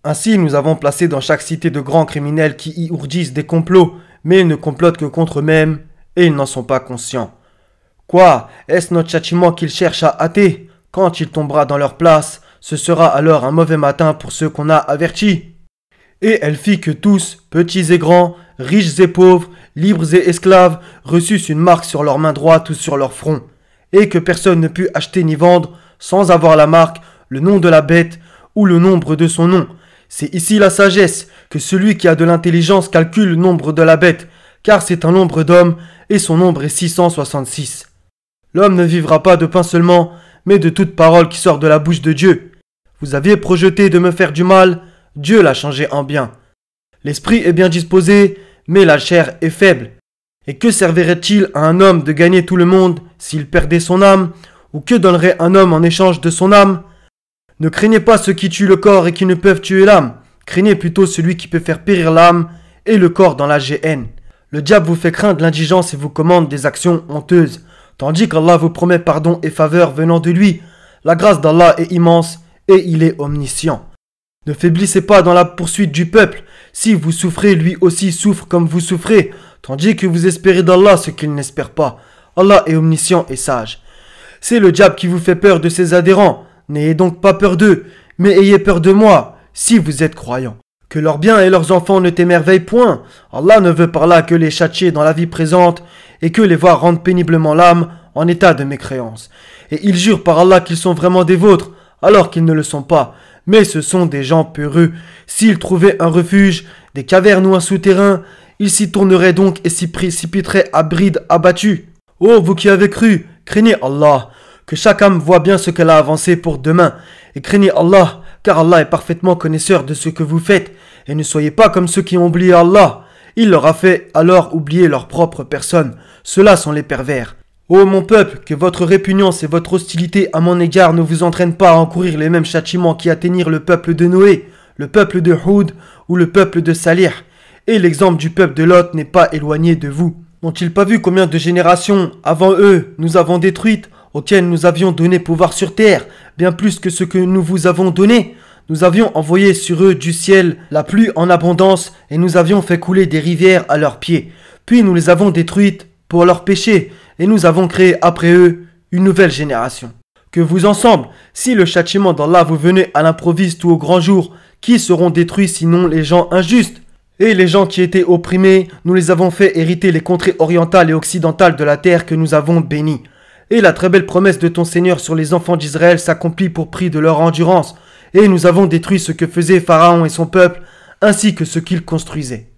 Ainsi, nous avons placé dans chaque cité de grands criminels qui y ourdissent des complots, mais ils ne complotent que contre eux-mêmes, et ils n'en sont pas conscients. Quoi? Est-ce notre châtiment qu'ils cherchent à hâter? Quand il tombera dans leur place, ce sera alors un mauvais matin pour ceux qu'on a avertis. Et elle fit que tous, petits et grands, riches et pauvres, libres et esclaves, reçussent une marque sur leur main droite ou sur leur front, et que personne ne put acheter ni vendre, sans avoir la marque, le nom de la bête, ou le nombre de son nom. C'est ici la sagesse, que celui qui a de l'intelligence calcule le nombre de la bête, car c'est un nombre d'hommes, et son nombre est 666. L'homme ne vivra pas de pain seulement, mais de toute parole qui sort de la bouche de Dieu. Vous aviez projeté de me faire du mal, Dieu l'a changé en bien. L'esprit est bien disposé, mais la chair est faible. Et que servirait-il à un homme de gagner tout le monde s'il perdait son âme, ou que donnerait un homme en échange de son âme? Ne craignez pas ceux qui tuent le corps et qui ne peuvent tuer l'âme. Craignez plutôt celui qui peut faire périr l'âme et le corps dans la géhenne. Le diable vous fait craindre l'indigence et vous commande des actions honteuses, tandis qu'Allah vous promet pardon et faveur venant de lui. La grâce d'Allah est immense et il est omniscient. Ne faiblissez pas dans la poursuite du peuple. Si vous souffrez, lui aussi souffre comme vous souffrez, tandis que vous espérez d'Allah ce qu'il n'espère pas. Allah est omniscient et sage. C'est le diable qui vous fait peur de ses adhérents. N'ayez donc pas peur d'eux, mais ayez peur de moi, si vous êtes croyants. Que leurs biens et leurs enfants ne t'émerveillent point. Allah ne veut par là que les châtier dans la vie présente et que les voir rendre péniblement l'âme en état de mécréance. Et ils jurent par Allah qu'ils sont vraiment des vôtres, alors qu'ils ne le sont pas. Mais ce sont des gens peureux. S'ils trouvaient un refuge, des cavernes ou un souterrain, ils s'y tourneraient donc et s'y précipiteraient à bride abattue. Ô vous qui avez cru, craignez Allah. Que chaque âme voit bien ce qu'elle a avancé pour demain. Et craignez Allah, car Allah est parfaitement connaisseur de ce que vous faites. Et ne soyez pas comme ceux qui ont oublié Allah. Il leur a fait alors oublier leur propre personne. Ceux-là sont les pervers. Ô mon peuple, que votre répugnance et votre hostilité à mon égard ne vous entraînent pas à encourir les mêmes châtiments qui atteignirent le peuple de Noé, le peuple de Houd ou le peuple de Salih. Et l'exemple du peuple de Lot n'est pas éloigné de vous. N'ont-ils pas vu combien de générations avant eux nous avons détruites, auxquelles nous avions donné pouvoir sur terre, bien plus que ce que nous vous avons donné? Nous avions envoyé sur eux du ciel la pluie en abondance, et nous avions fait couler des rivières à leurs pieds. Puis nous les avons détruites pour leurs péchés, et nous avons créé après eux une nouvelle génération. Que vous ensemble, si le châtiment d'Allah vous venait à l'improviste ou au grand jour, qui seront détruits sinon les gens injustes? Et les gens qui étaient opprimés, nous les avons fait hériter les contrées orientales et occidentales de la terre que nous avons bénies. Et la très belle promesse de ton Seigneur sur les enfants d'Israël s'accomplit pour prix de leur endurance. Et nous avons détruit ce que faisait Pharaon et son peuple, ainsi que ce qu'ils construisaient.